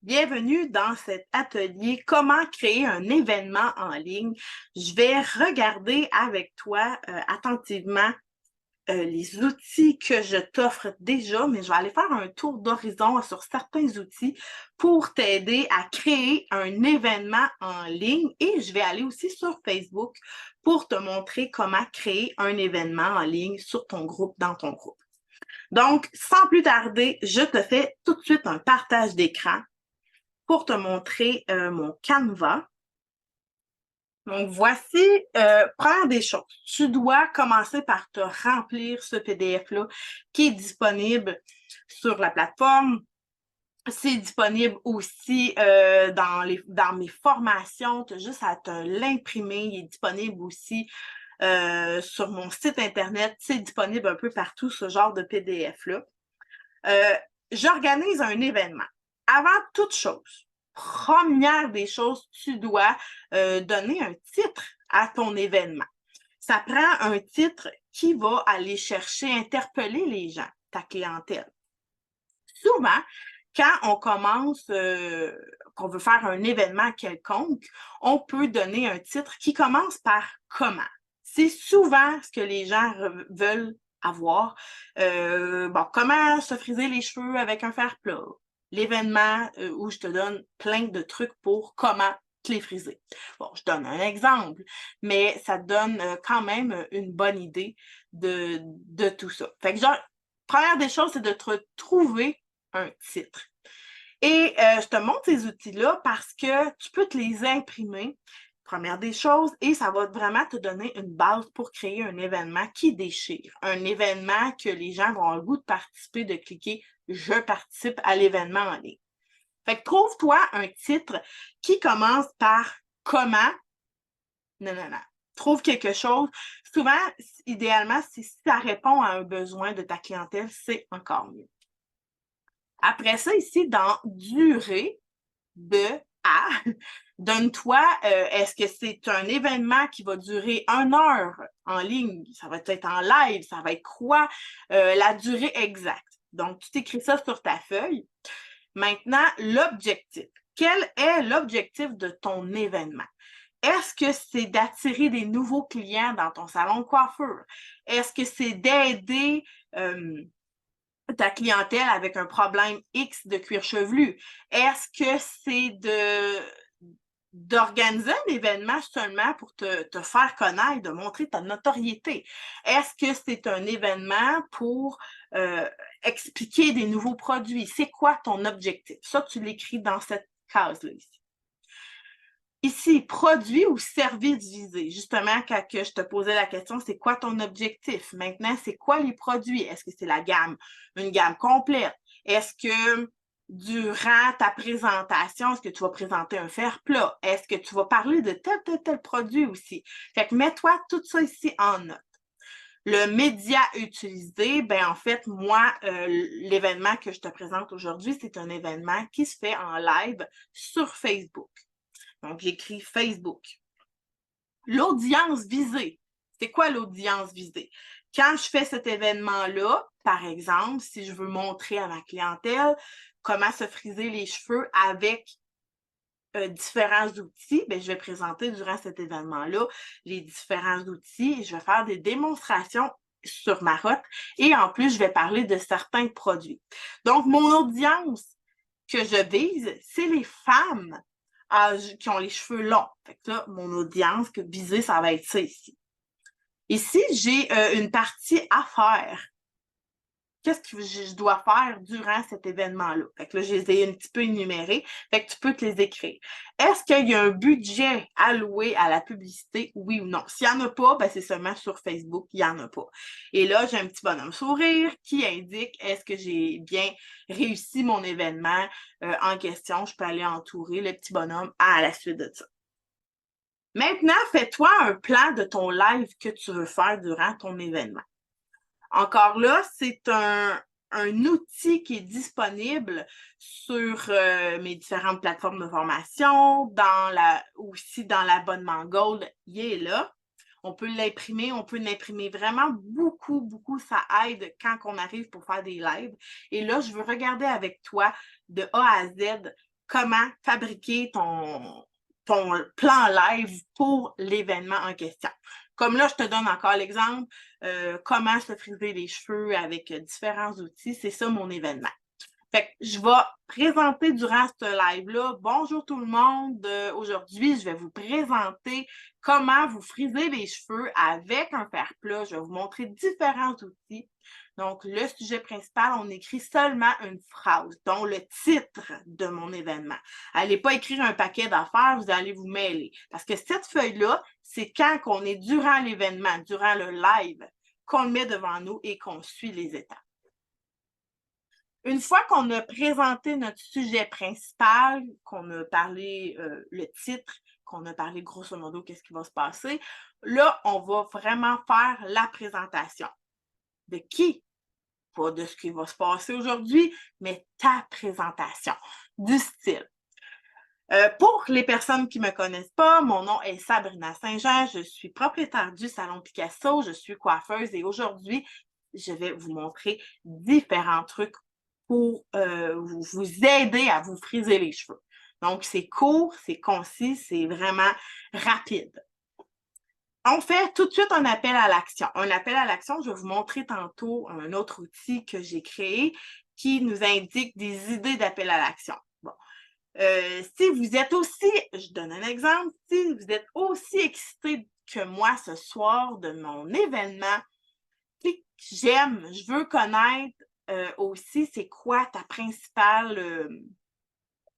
Bienvenue dans cet atelier Comment créer un événement en ligne. Je vais regarder avec toi attentivement les outils que je t'offre déjà, mais je vais aller faire un tour d'horizon sur certains outils pour t'aider à créer un événement en ligne et je vais aller aussi sur Facebook pour te montrer comment créer un événement en ligne sur ton groupe, dans ton groupe. Donc, sans plus tarder, je te fais tout de suite un partage d'écran pour te montrer mon Canva. Donc, voici, première des choses, tu dois commencer par te remplir ce PDF-là qui est disponible sur la plateforme. C'est disponible aussi dans mes formations. Tu as juste à te l'imprimer. Il est disponible aussi sur mon site Internet. C'est disponible un peu partout, ce genre de PDF-là. J'organise un événement. Avant toute chose, première des choses, tu dois donner un titre à ton événement. Ça prend un titre qui va aller chercher, interpeller les gens, ta clientèle. Souvent, quand on commence, qu'on veut faire un événement quelconque, on peut donner un titre qui commence par comment. C'est souvent ce que les gens veulent avoir. Comment se friser les cheveux avec un fer plat. L'événement où je te donne plein de trucs pour comment te les friser. Bon, je donne un exemple, mais ça donne quand même une bonne idée de tout ça. Fait que genre, première des choses, c'est de te trouver un titre. Et je te montre ces outils-là parce que tu peux te les imprimer, première des choses, et ça va vraiment te donner une base pour créer un événement qui déchire. Un événement que les gens vont avoir le goût de participer, de cliquer « Je participe à l'événement en ligne ». Fait que trouve-toi un titre qui commence par « Comment ». Non. Trouve quelque chose. Souvent, idéalement, si ça répond à un besoin de ta clientèle, c'est encore mieux. Après ça, ici, dans durée de à, donne-toi, est-ce que c'est un événement qui va durer 1 heure en ligne? Ça va être en live, ça va être quoi? La durée exacte. Donc, tu t'écris ça sur ta feuille. Maintenant, l'objectif. Quel est l'objectif de ton événement? Est-ce que c'est d'attirer des nouveaux clients dans ton salon de coiffure? Est-ce que c'est d'aider ta clientèle avec un problème X de cuir chevelu? Est-ce que c'est d'organiser un événement seulement pour te faire connaître, de montrer ta notoriété? Est-ce que c'est un événement pour expliquer des nouveaux produits? C'est quoi ton objectif? Ça, tu l'écris dans cette case-là ici. Ici, produit ou service visé. Justement, quand je te posais la question, c'est quoi ton objectif? Maintenant, c'est quoi les produits? Est-ce que c'est une gamme complète? Est-ce que durant ta présentation, est-ce que tu vas présenter un fer plat? Est-ce que tu vas parler de tel produit aussi? Fait que mets-toi tout ça ici en note. Le média utilisé, ben en fait, moi, l'événement que je te présente aujourd'hui, c'est un événement qui se fait en live sur Facebook. Donc, j'écris Facebook. L'audience visée. C'est quoi l'audience visée? Quand je fais cet événement-là, par exemple, si je veux montrer à ma clientèle comment se friser les cheveux avec différents outils, bien, je vais présenter durant cet événement-là les différents outils et je vais faire des démonstrations sur ma route et en plus, je vais parler de certains produits. Donc, mon audience que je vise, c'est les femmes qui ont les cheveux longs. Fait que là, mon audience visée, ça va être ça ici. Ici, j'ai une partie à faire. Qu'est-ce que je dois faire durant cet événement-là? Fait que là, je les ai un petit peu énumérés. Fait que tu peux te les écrire. Est-ce qu'il y a un budget alloué à la publicité? Oui ou non? S'il n'y en a pas, ben c'est seulement sur Facebook, il n'y en a pas. Et là, j'ai un petit bonhomme sourire qui indique est-ce que j'ai bien réussi mon événement en question. Je peux aller entourer le petit bonhomme à la suite de ça. Maintenant, fais-toi un plan de ton live que tu veux faire durant ton événement. Encore là, c'est un outil qui est disponible sur mes différentes plateformes de formation, aussi dans l'abonnement Gold, il est là. On peut l'imprimer vraiment beaucoup. Ça aide quand on arrive pour faire des lives. Et là, je veux regarder avec toi de A à Z comment fabriquer ton plan live pour l'événement en question. Comme là, je te donne encore l'exemple, comment se friser les cheveux avec différents outils. C'est ça mon événement. Fait que je vais présenter durant ce live-là, bonjour tout le monde, aujourd'hui, je vais vous présenter comment vous friser les cheveux avec un fer plat. Je vais vous montrer différents outils. Donc, le sujet principal, on écrit seulement une phrase, dont le titre de mon événement. Allez pas écrire un paquet d'affaires, vous allez vous mêler. Parce que cette feuille-là, c'est quand on est durant l'événement, durant le live, qu'on le met devant nous et qu'on suit les étapes. Une fois qu'on a présenté notre sujet principal, qu'on a parlé le titre, qu'on a parlé grosso modo qu'est-ce qui va se passer, là, on va vraiment faire la présentation. De qui? Pas de ce qui va se passer aujourd'hui, mais ta présentation, du style. Pour les personnes qui ne me connaissent pas, mon nom est Sabrina Saint-Jean, je suis propriétaire du Salon Picasso, je suis coiffeuse et aujourd'hui, je vais vous montrer différents trucs pour vous aider à vous friser les cheveux. Donc, c'est court, c'est concis, c'est vraiment rapide. On fait tout de suite un appel à l'action. Un appel à l'action, je vais vous montrer tantôt un autre outil que j'ai créé qui nous indique des idées d'appel à l'action. Bon. Si vous êtes aussi, je donne un exemple, si vous êtes aussi excité que moi ce soir de mon événement, clique j'aime, je veux connaître aussi, c'est quoi ta principale...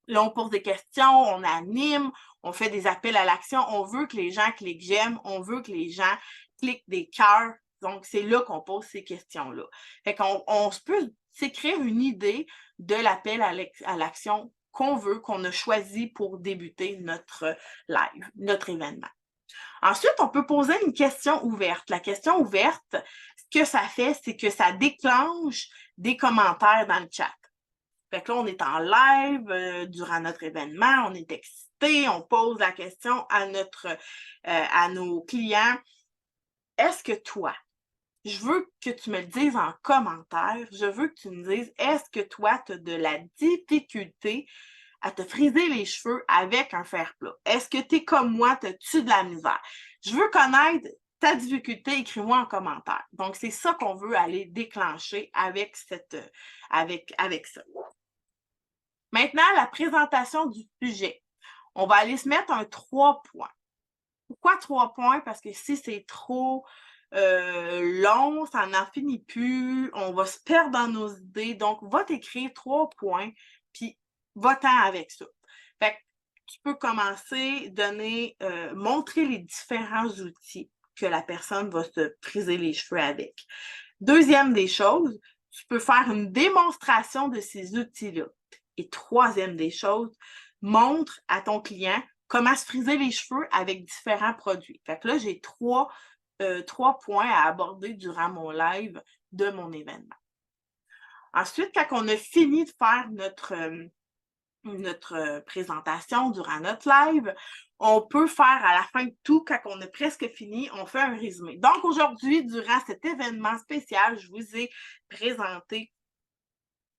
là, on pose des questions, on anime, on fait des appels à l'action. On veut que les gens cliquent j'aime, on veut que les gens cliquent des cœurs. Donc, c'est là qu'on pose ces questions-là. Fait qu'on peut s'écrire une idée de l'appel à l'action qu'on veut, qu'on a choisi pour débuter notre live, notre événement. Ensuite, on peut poser une question ouverte. La question ouverte, ce que ça fait, c'est que ça déclenche des commentaires dans le chat. Fait que là, on est en live durant notre événement, on est excité, on pose la question à nos clients. Est-ce que toi, je veux que tu me le dises en commentaire, je veux que tu me dises, est-ce que toi, tu as de la difficulté à te friser les cheveux avec un fer plat? Est-ce que tu es comme moi, as-tu de la misère? Je veux connaître ta difficulté, écris-moi en commentaire. Donc, c'est ça qu'on veut aller déclencher avec ça. Maintenant, la présentation du sujet. On va aller se mettre un 3 points. Pourquoi 3 points? Parce que si c'est trop long, ça n'en finit plus, on va se perdre dans nos idées. Donc, va t'écrire 3 points, puis va-t'en avec ça. Fait que tu peux commencer, montrer les différents outils que la personne va se friser les cheveux avec. Deuxième des choses, tu peux faire une démonstration de ces outils-là. Et troisième des choses, montre à ton client comment se friser les cheveux avec différents produits. Fait que là, j'ai trois points à aborder durant mon live de mon événement. Ensuite, quand on a fini de faire notre présentation durant notre live, on peut faire à la fin de tout, quand on a presque fini, on fait un résumé. Donc aujourd'hui, durant cet événement spécial, je vous ai présenté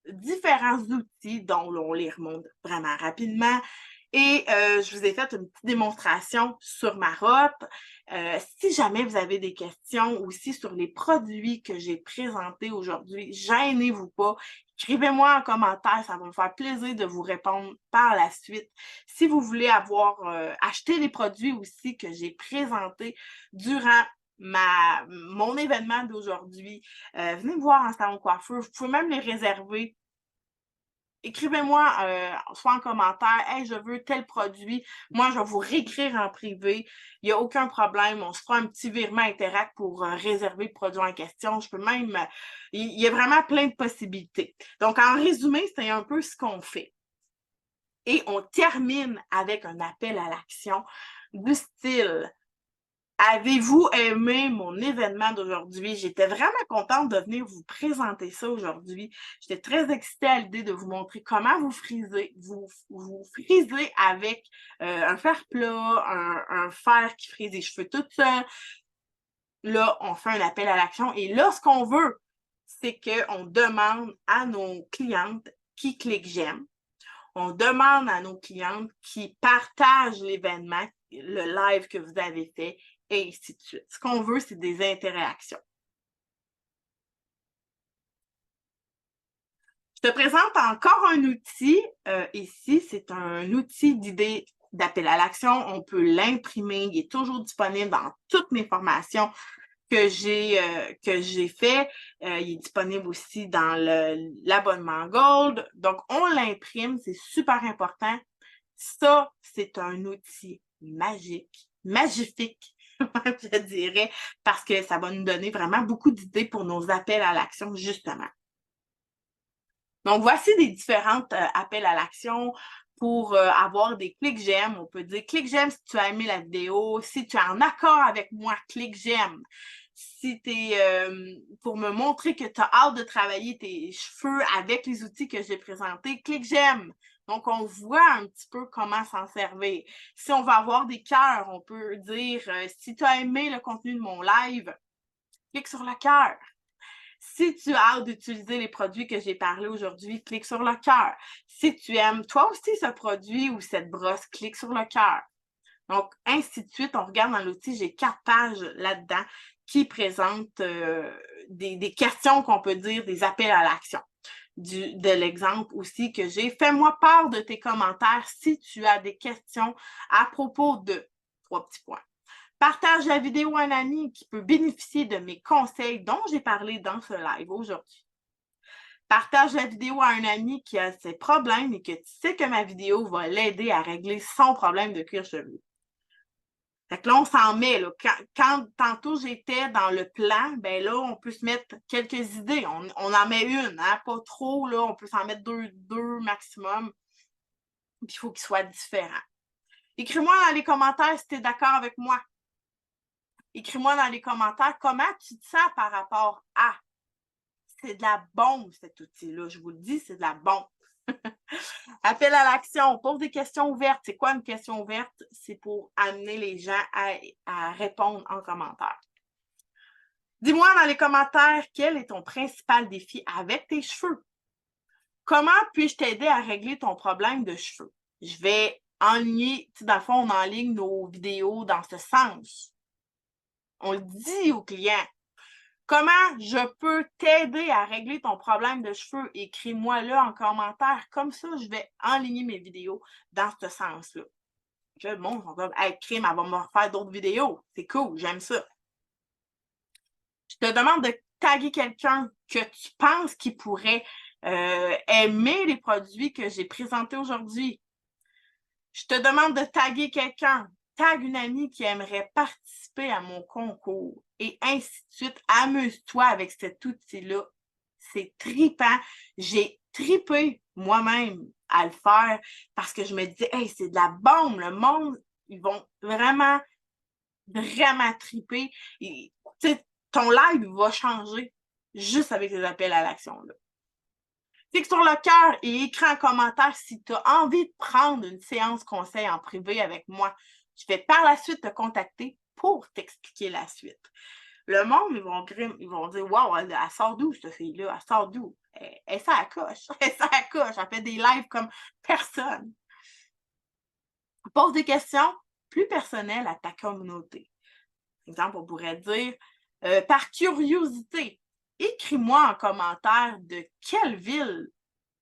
différents outils dont on les remonte vraiment rapidement. Et je vous ai fait une petite démonstration sur ma robe. Si jamais vous avez des questions aussi sur les produits que j'ai présentés aujourd'hui, gênez-vous pas. Écrivez-moi en commentaire, ça va me faire plaisir de vous répondre par la suite. Si vous voulez avoir acheté les produits aussi que j'ai présentés durant mon événement d'aujourd'hui, venez me voir en salon de coiffeur. Vous pouvez même les réserver. Écrivez-moi soit en commentaire, « Hey, je veux tel produit. » Moi, je vais vous réécrire en privé. Il n'y a aucun problème. On se fera un petit virement Interact pour réserver le produit en question. Je peux même... il y a vraiment plein de possibilités. Donc, en résumé, c'est un peu ce qu'on fait. Et on termine avec un appel à l'action du style « Avez-vous aimé mon événement d'aujourd'hui? » J'étais vraiment contente de venir vous présenter ça aujourd'hui. J'étais très excitée à l'idée de vous montrer comment vous frisez. Vous frisez avec un fer plat, un fer qui frise les cheveux tout seul. Là, on fait un appel à l'action. Et là, ce qu'on veut, c'est qu'on demande à nos clientes qui cliquent « J'aime ». On demande à nos clientes qui partagent l'événement, le live que vous avez fait, et ainsi de suite. Ce qu'on veut, c'est des interactions. Je te présente encore un outil ici. C'est un outil d'idée d'appel à l'action. On peut l'imprimer. Il est toujours disponible dans toutes mes formations que j'ai fait. Il est disponible aussi dans l'abonnement Gold. Donc, on l'imprime. C'est super important. Ça, c'est un outil magique, magnifique, je dirais, parce que ça va nous donner vraiment beaucoup d'idées pour nos appels à l'action, justement. Donc, voici des différentes appels à l'action pour avoir des clics j'aime. On peut dire clic j'aime si tu as aimé la vidéo. Si tu es en accord avec moi, clic j'aime. Si tu es pour me montrer que tu as hâte de travailler tes cheveux avec les outils que j'ai présentés, clic j'aime. Donc, on voit un petit peu comment s'en servir. Si on va avoir des cœurs, on peut dire si tu as aimé le contenu de mon live, clique sur le cœur. Si tu as hâte d'utiliser les produits que j'ai parlé aujourd'hui, clique sur le cœur. Si tu aimes toi aussi ce produit ou cette brosse, clique sur le cœur. Donc, ainsi de suite, on regarde dans l'outil, j'ai 4 pages là-dedans qui présentent des questions qu'on peut dire, des appels à l'action. De l'exemple aussi que j'ai. Fais-moi part de tes commentaires si tu as des questions à propos de 3 petits points. Partage la vidéo à un ami qui peut bénéficier de mes conseils dont j'ai parlé dans ce live aujourd'hui. Partage la vidéo à un ami qui a ses problèmes et que tu sais que ma vidéo va l'aider à régler son problème de cuir chevelu. Fait que là, on s'en met. Là. Quand tantôt j'étais dans le plan, ben là, on peut se mettre quelques idées. On en met une, hein? Pas trop, là. On peut s'en mettre deux maximum. Puis il faut qu'ils soient différents. Écris-moi dans les commentaires si tu es d'accord avec moi. Écris-moi dans les commentaires comment tu te sens par rapport à. C'est de la bombe, cet outil-là. Je vous le dis, c'est de la bombe. Appel à l'action, pose des questions ouvertes. C'est quoi une question ouverte? C'est pour amener les gens à répondre en commentaire. Dis-moi dans les commentaires quel est ton principal défi avec tes cheveux. Comment puis-je t'aider à régler ton problème de cheveux? Je vais enligner, dans le fond, on enligne nos vidéos dans ce sens. On le dit aux clients. Comment je peux t'aider à régler ton problème de cheveux? Écris-moi-le en commentaire. Comme ça, je vais enligner mes vidéos dans ce sens-là. Le monde va comme, hey, crime, elle va me refaire d'autres vidéos. C'est cool, j'aime ça. Je te demande de taguer quelqu'un que tu penses qui pourrait aimer les produits que j'ai présentés aujourd'hui. Je te demande de taguer quelqu'un. Tag une amie qui aimerait participer à mon concours et ainsi de suite. Amuse-toi avec cet outil-là. C'est trippant. J'ai trippé moi-même à le faire parce que je me disais, hey, c'est de la bombe. Le monde, ils vont vraiment, vraiment tripper. Et, ton live va changer juste avec les appels à l'action-là. Clique sur le cœur et écris en commentaire si tu as envie de prendre une séance conseil en privé avec moi. Je vais par la suite te contacter pour t'expliquer la suite. Le monde, ils vont dire, wow, elle sort d'où cette fille-là? Elle sort d'où? Elle s'accroche. Elle s'accroche. Elle fait des lives comme personne. Pose des questions plus personnelles à ta communauté. Par exemple, on pourrait dire, par curiosité, écris-moi en commentaire de quelle ville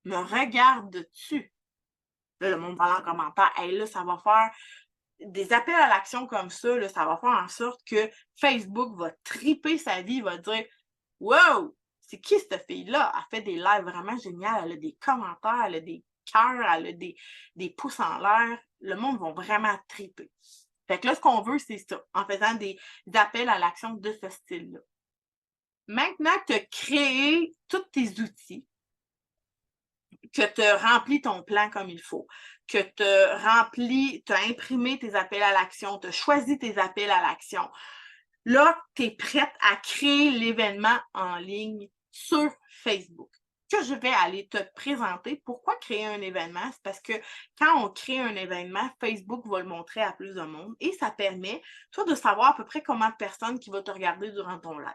me regardes-tu? Là, le monde va en commentaire. Hey, là, ça va faire des appels à l'action comme ça, là, ça va faire en sorte que Facebook va triper sa vie, va dire wow, c'est qui cette fille-là? Elle fait des lives vraiment géniales, elle a des commentaires, elle a des cœurs, elle a des pouces en l'air. Le monde va vraiment triper. Fait que là, ce qu'on veut, c'est ça, en faisant des appels à l'action de ce style-là. Maintenant que tu as créé tous tes outils, que tu as rempli ton plan comme il faut, que tu as imprimé tes appels à l'action, tu as choisi tes appels à l'action. Là, tu es prête à créer l'événement en ligne sur Facebook que je vais aller te présenter. Pourquoi créer un événement? C'est parce que quand on crée un événement, Facebook va le montrer à plus de monde et ça permet, toi, de savoir à peu près combien de personnes qui vont te regarder durant ton live.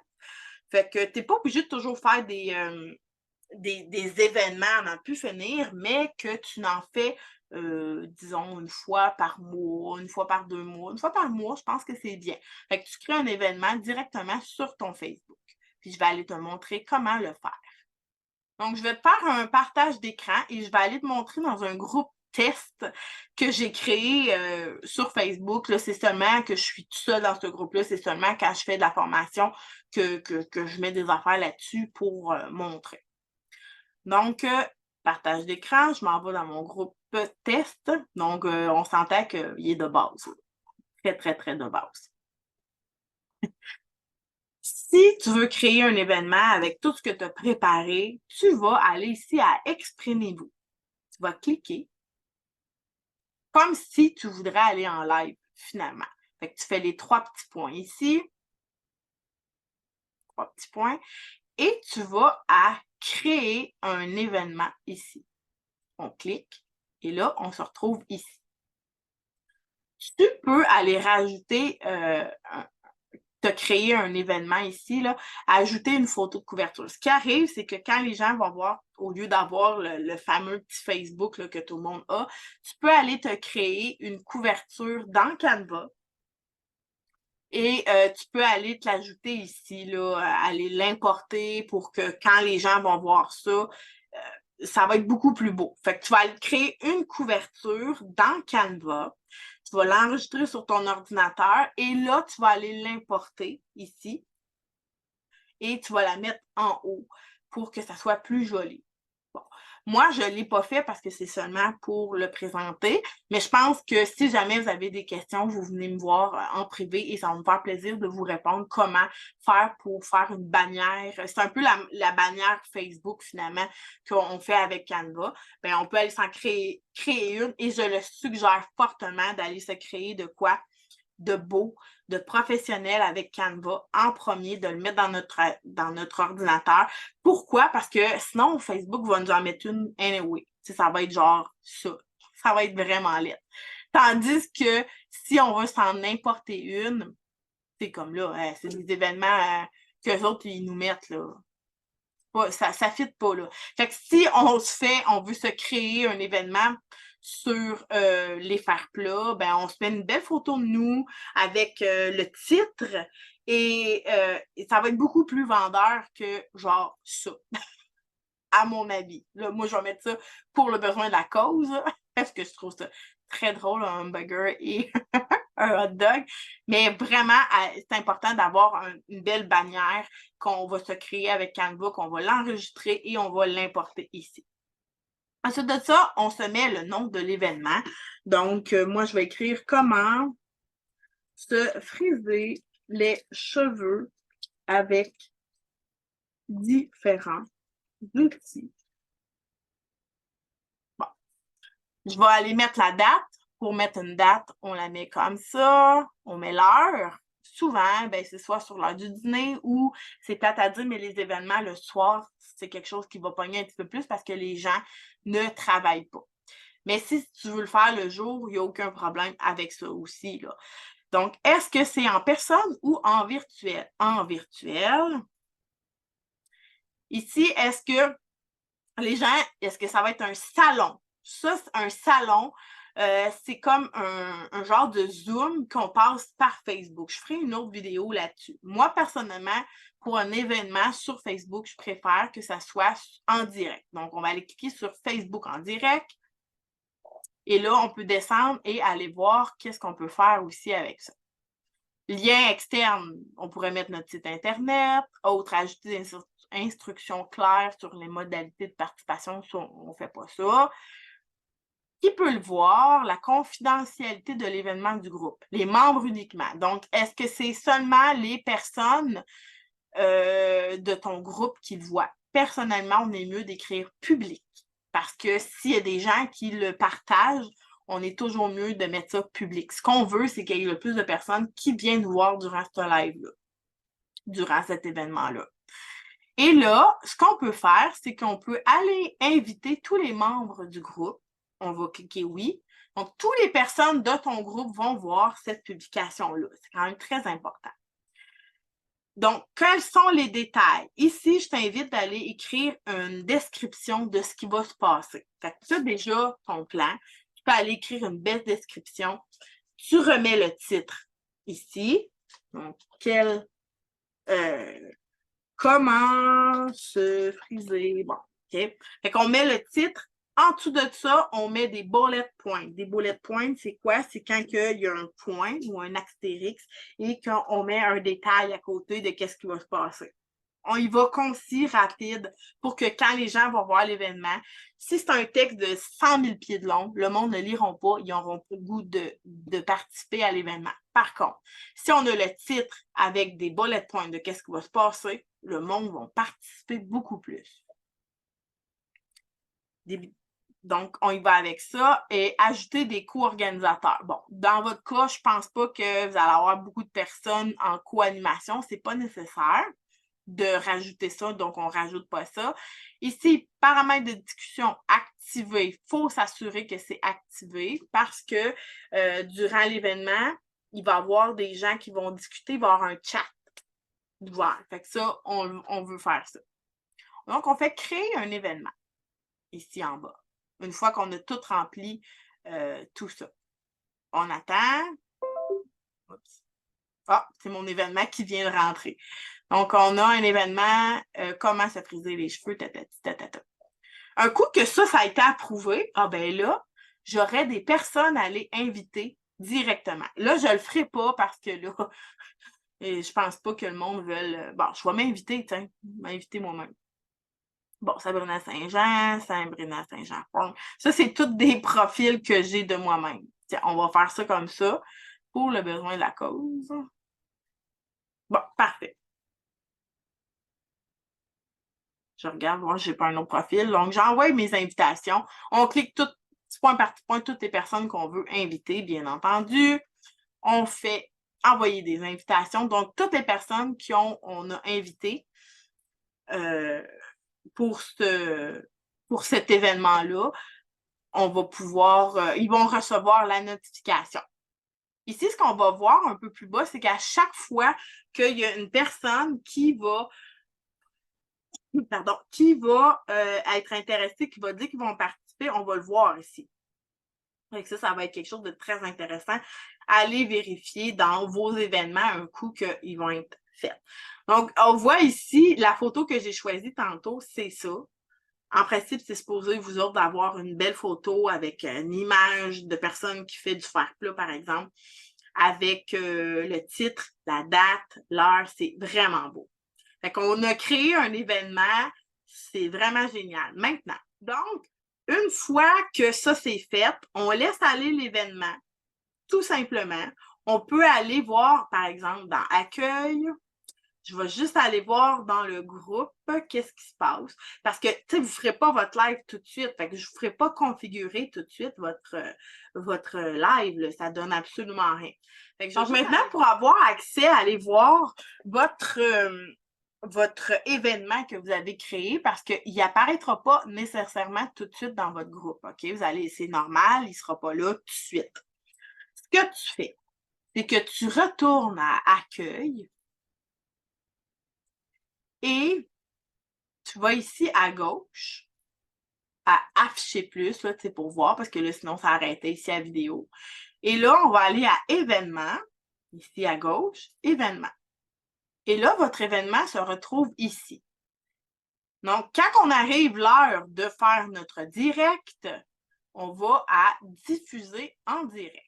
Fait que tu n'es pas obligé de toujours faire des événements à n'en plus finir, mais que tu n'en fais, disons, une fois par mois, une fois par 2 mois, une fois par mois, je pense que c'est bien. Fait que tu crées un événement directement sur ton Facebook. Puis je vais aller te montrer comment le faire. Donc, je vais te faire un partage d'écran et je vais aller te montrer dans un groupe test que j'ai créé sur Facebook. Là, c'est seulement que je suis toute seule dans ce groupe-là. C'est seulement quand je fais de la formation que je mets des affaires là-dessus pour montrer. Donc, partage d'écran, je m'en vais dans mon groupe test. Donc, on s'entend qu'il est de base. Très, très, très de base. Si tu veux créer un événement avec tout ce que tu as préparé, tu vas aller ici à Exprimez-vous. Tu vas cliquer comme si tu voudrais aller en live, finalement. Fait que tu fais les 3 petits points ici, 3 petits points, et tu vas à créer un événement ici. On clique, et là, on se retrouve ici. Tu peux aller rajouter tu as créé un événement ici, là, ajouter une photo de couverture. Ce qui arrive, c'est que quand les gens vont voir, au lieu d'avoir le fameux petit Facebook là, que tout le monde a, tu peux aller te créer une couverture dans Canva et tu peux aller te l'ajouter ici, là, aller l'importer pour que quand les gens vont voir ça, ça va être beaucoup plus beau. Fait que tu vas aller créer une couverture dans Canva. Tu vas l'enregistrer sur ton ordinateur et là, tu vas aller l'importer ici et tu vas la mettre en haut pour que ça soit plus joli. Bon. Moi, je ne l'ai pas fait parce que c'est seulement pour le présenter, mais je pense que si jamais vous avez des questions, vous venez me voir en privé et ça va me faire plaisir de vous répondre comment faire pour faire une bannière. C'est un peu la bannière Facebook finalement qu'on fait avec Canva. Bien, on peut aller s'en créer une et je le suggère fortement d'aller se créer de quoi de beau, de professionnel avec Canva en premier, de le mettre dans notre ordinateur. Pourquoi? Parce que sinon, Facebook va nous en mettre une anyway. T'sais, ça va être genre ça. Ça va être vraiment laid. Tandis que si on veut s'en importer une, c'est comme là, c'est des événements qu'eux autres, ils nous mettent là. Ça ne fit pas, là. Fait que si on veut se créer un événement sur les fers plats, ben on se met une belle photo de nous avec le titre et ça va être beaucoup plus vendeur que genre ça, à mon avis. Là, moi, je vais mettre ça pour le besoin de la cause, parce que je trouve ça très drôle, un hamburger et un hot dog. Mais vraiment, c'est important d'avoir une belle bannière qu'on va se créer avec Canva, qu'on va l'enregistrer et on va l'importer ici. Ensuite de ça, on se met le nom de l'événement. Donc, moi, je vais écrire comment se friser les cheveux avec différents outils. Bon, je vais aller mettre la date. Pour mettre une date, on la met comme ça. On met l'heure. Souvent, ben, c'est soit sur l'heure du dîner ou c'est plate à dire, mais les événements le soir, c'est quelque chose qui va pogner un petit peu plus parce que les gens ne travaillent pas. Mais si tu veux le faire le jour, il n'y a aucun problème avec ça aussi, là. Donc, est-ce que c'est en personne ou en virtuel? En virtuel. Ici, est-ce que les gens, est-ce que ça va être un salon? Ça, c'est un salon, c'est comme un genre de Zoom qu'on passe par Facebook. Je ferai une autre vidéo là-dessus. Moi, personnellement, pour un événement sur Facebook, je préfère que ça soit en direct. Donc, on va aller cliquer sur Facebook en direct. Et là, on peut descendre et aller voir qu'est-ce qu'on peut faire aussi avec ça. Lien externe, on pourrait mettre notre site Internet. Autre, ajouter des instructions claires sur les modalités de participation. Ça, on ne fait pas ça. Qui peut le voir? La confidentialité de l'événement du groupe. Les membres uniquement. Donc, est-ce que c'est seulement les personnes de ton groupe qui le voient? Personnellement, on est mieux d'écrire public. Parce que s'il y a des gens qui le partagent, on est toujours mieux de mettre ça public. Ce qu'on veut, c'est qu'il y ait le plus de personnes qui viennent nous voir durant ce live-là, durant cet événement-là. Et là, ce qu'on peut faire, c'est qu'on peut aller inviter tous les membres du groupe. On va cliquer oui. Donc, toutes les personnes de ton groupe vont voir cette publication-là. C'est quand même très important. Donc, quels sont les détails? Ici, je t'invite d'aller écrire une description de ce qui va se passer. Fait que tu as déjà ton plan. Tu peux aller écrire une belle description. Tu remets le titre ici. Donc, comment se friser. Bon, OK. Fait qu'on met le titre. En dessous de ça, on met des bullet points. Des bullet points, c'est quoi? C'est quand il y a un point ou un astérix et qu'on met un détail à côté de qu'est-ce qui va se passer. On y va concis, rapide, pour que quand les gens vont voir l'événement, si c'est un texte de 100 000 pieds de long, le monde ne liront pas, ils n'auront pas le goût de participer à l'événement. Par contre, si on a le titre avec des bullet points de qu'est-ce qui va se passer, le monde va participer beaucoup plus. Donc, on y va avec ça et ajouter des co-organisateurs. Bon, dans votre cas, je ne pense pas que vous allez avoir beaucoup de personnes en co-animation. Ce n'est pas nécessaire de rajouter ça, donc on ne rajoute pas ça. Ici, paramètres de discussion activés. Il faut s'assurer que c'est activé parce que durant l'événement, il va y avoir des gens qui vont discuter, il va y avoir un chat ouvert. Fait que ça, on veut faire ça. Donc, on fait créer un événement ici en bas. Une fois qu'on a tout rempli tout ça. On attend. Oups. Ah, c'est mon événement qui vient de rentrer. Donc, on a un événement, comment se friser les cheveux, tatata. Un coup que ça a été approuvé, ah ben là, j'aurais des personnes à aller inviter directement. Là, je le ferai pas parce que là, je pense pas que le monde veuille. Bon, je vais m'inviter, tiens, m'inviter moi-même. Bon, Sabrina Saint-Jean, Sabrina Saint-Jean. Ça, c'est tous des profils que j'ai de moi-même. Tiens, on va faire ça comme ça pour le besoin de la cause. Bon, parfait. Je regarde, moi, je n'ai pas un autre profil. Donc, j'envoie mes invitations. On clique tout, petit point par petit point, toutes les personnes qu'on veut inviter, bien entendu. On fait envoyer des invitations. Donc, toutes les personnes on a invitées pour cet événement-là, on va pouvoir, ils vont recevoir la notification. Ici, ce qu'on va voir un peu plus bas, c'est qu'à chaque fois qu'il y a une personne qui va être intéressée, qui va dire qu'ils vont participer, on va le voir ici. Donc ça va être quelque chose de très intéressant. Allez vérifier dans vos événements un coup qu'ils vont être faits. Donc, on voit ici, la photo que j'ai choisie tantôt, c'est ça. En principe, c'est supposé, vous autres, d'avoir une belle photo avec une image de personne qui fait du fer plat, par exemple, avec le titre, la date, l'heure. C'est vraiment beau. Fait qu'on a créé un événement. C'est vraiment génial. Maintenant, donc, une fois que ça c'est fait, on laisse aller l'événement, tout simplement. On peut aller voir, par exemple, dans Accueil. Je vais juste aller voir dans le groupe qu'est-ce qui se passe. Parce que, tu sais, vous ne ferez pas votre live tout de suite. Fait que je ne vous ferai pas configurer tout de suite votre live. Là. Ça ne donne absolument rien. Fait que donc, maintenant, pour avoir accès à aller voir votre événement que vous avez créé, parce qu'il n'apparaîtra pas nécessairement tout de suite dans votre groupe. OK? C'est normal, il ne sera pas là tout de suite. Ce que tu fais, c'est que tu retournes à Accueil. Et tu vas ici à gauche, à afficher plus, là, pour voir, parce que là, sinon, ça arrêtait ici à vidéo. Et là, on va aller à événements, ici à gauche, événements. Et là, votre événement se retrouve ici. Donc, quand on arrive l'heure de faire notre direct, on va à diffuser en direct.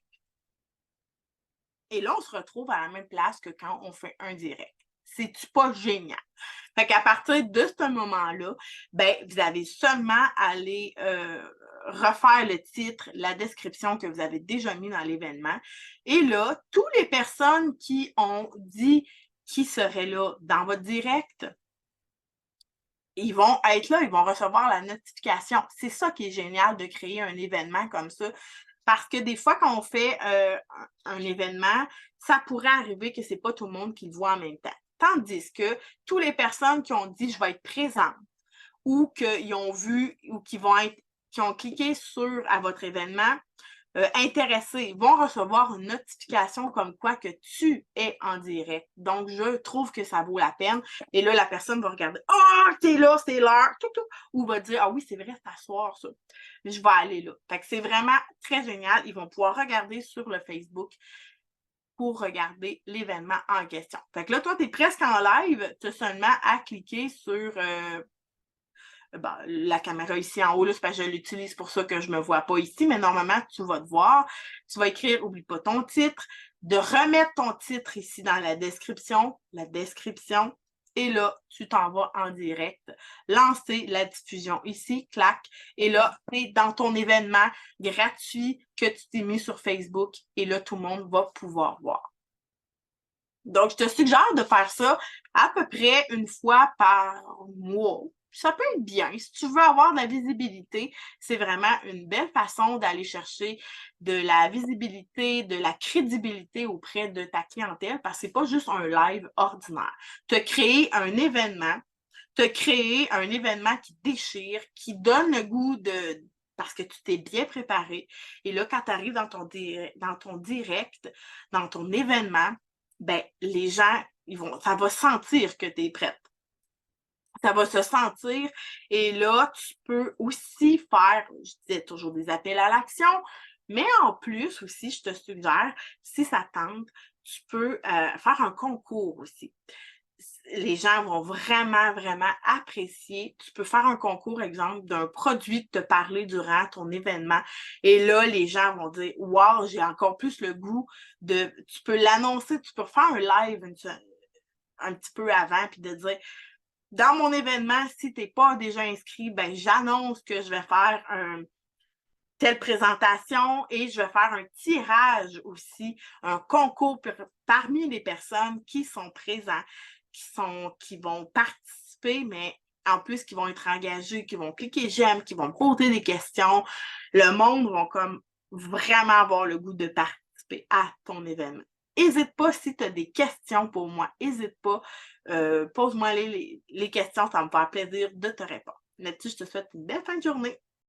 Et là, on se retrouve à la même place que quand on fait un direct. C'est-tu pas génial? Fait qu'à partir de ce moment-là, ben, vous avez seulement à aller refaire le titre, la description que vous avez déjà mis dans l'événement. Et là, toutes les personnes qui ont dit qu'ils seraient là dans votre direct, ils vont être là, ils vont recevoir la notification. C'est ça qui est génial de créer un événement comme ça. Parce que des fois, quand on fait un événement, ça pourrait arriver que ce n'est pas tout le monde qui le voit en même temps. Tandis que toutes les personnes qui ont dit « je vais être présente » ou qu'ils ont vu ou qui ont cliqué à votre événement intéressés vont recevoir une notification comme quoi que tu es en direct. Donc, je trouve que ça vaut la peine. Et là, la personne va regarder, « Ah, t'es là, c'est l'heure! » Ou va dire, « Ah oui, c'est vrai, c'est à soir, ça. Je vais aller là. » Fait que c'est vraiment très génial. Ils vont pouvoir regarder sur le Facebook pour regarder l'événement en question. Fait que là, toi, tu es presque en live. Tu as seulement à cliquer sur la caméra ici en haut, là, c'est parce que je l'utilise pour ça que je ne me vois pas ici, mais normalement, tu vas te voir. Tu vas écrire, oublie pas ton titre, de remettre ton titre ici dans la description, et là, tu t'en vas en direct, lancer la diffusion ici, clac, et là, tu es dans ton événement gratuit que tu t'es mis sur Facebook, et là, tout le monde va pouvoir voir. Donc, je te suggère de faire ça à peu près une fois par mois. Ça peut être bien. Si tu veux avoir de la visibilité, c'est vraiment une belle façon d'aller chercher de la visibilité, de la crédibilité auprès de ta clientèle parce que c'est pas juste un live ordinaire. Tu as créé un événement, qui déchire, qui donne le goût de parce que tu t'es bien préparé. Et là, quand tu arrives dans ton direct, dans ton événement, ben, les gens, ça va sentir que tu es prête. Ça va se sentir. Et là, tu peux aussi faire, je disais toujours des appels à l'action, mais en plus aussi, je te suggère, si ça tente, tu peux faire un concours aussi. Les gens vont vraiment, vraiment apprécier. Tu peux faire un concours, exemple, d'un produit de te parler durant ton événement. Et là, les gens vont dire, « Wow, j'ai encore plus le goût de... » Tu peux l'annoncer, tu peux faire un live un petit peu avant, puis de dire, dans mon événement, si tu n'es pas déjà inscrit, ben j'annonce que je vais faire telle présentation et je vais faire un tirage aussi, un concours parmi les personnes qui sont présentes, qui vont participer, mais en plus qui vont être engagés, qui vont cliquer j'aime, qui vont me poser des questions. Le monde va comme vraiment avoir le goût de participer à ton événement. N'hésite pas si tu as des questions pour moi. N'hésite pas. Pose-moi les questions. Ça me fait plaisir de te répondre. Là-dessus, je te souhaite une belle fin de journée.